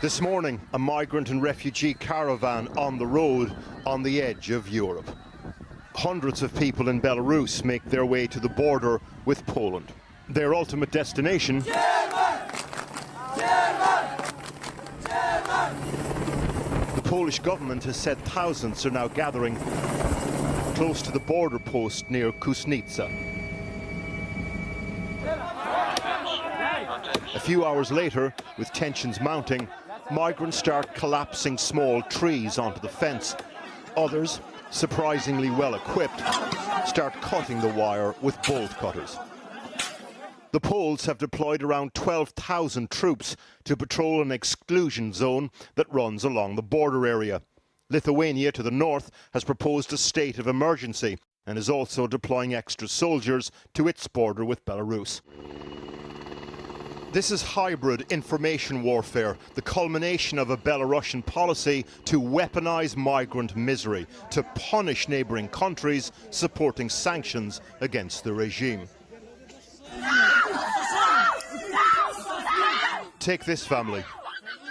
This morning, a migrant and refugee caravan on the road on the edge of Europe. Hundreds of people in Belarus make their way to the border with Poland. Their ultimate destination, the Polish government has said thousands are now gathering close to the border post near Kusnica. A few hours later, with tensions mounting, migrants start collapsing small trees onto the fence. Others, surprisingly well equipped, start cutting the wire with bolt cutters. The Poles have deployed around 12,000 troops to patrol an exclusion zone that runs along the border area. Lithuania, to the north, has proposed a state of emergency and is also deploying extra soldiers to its border with Belarus. This is hybrid information warfare, the culmination of a Belarusian policy to weaponize migrant misery, to punish neighboring countries supporting sanctions against the regime. Take this family,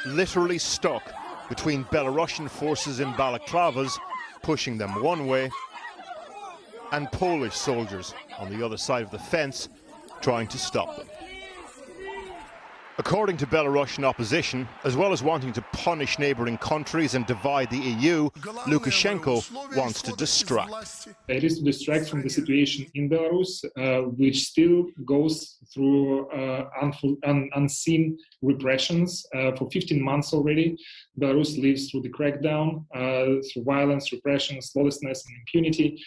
literally stuck between Belarusian forces in balaclavas, pushing them one way, and Polish soldiers on the other side of the fence, trying to stop them. According to Belarusian opposition, as well as wanting to punish neighbouring countries and divide the EU, Lukashenko wants to distract. It is to distract from the situation in Belarus, which still goes through unseen repressions. For 15 months already, Belarus lives through the crackdown, through violence, repression, lawlessness and impunity.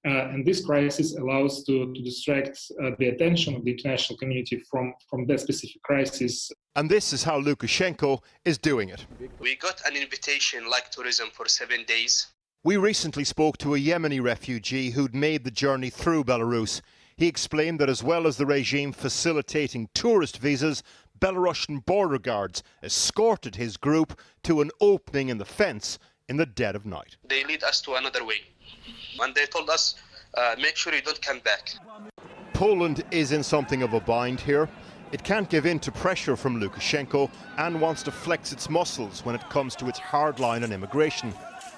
And this crisis allows to distract the attention of the international community from that specific crisis. And this is how Lukashenko is doing it. We got an invitation like tourism for 7 days. We recently spoke to a Yemeni refugee who'd made the journey through Belarus. He explained that as well as the regime facilitating tourist visas, Belarusian border guards escorted his group to an opening in the fence in the dead of night. They lead us to another way. And they told us, make sure you don't come back. Poland is in something of a bind here. It can't give in to pressure from Lukashenko and wants to flex its muscles when it comes to its hard line on immigration.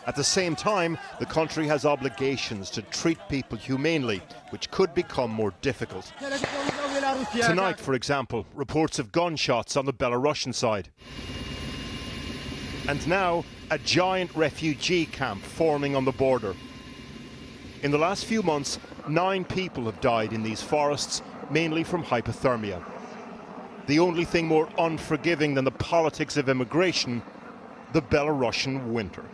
At the same time, the country has obligations to treat people humanely, which could become more difficult. Tonight, for example, reports of gunshots on the Belarusian side. And now, a giant refugee camp forming on the border. In the last few months, 9 people have died in these forests, mainly from hypothermia. The only thing more unforgiving than the politics of immigration, the Belarusian winter.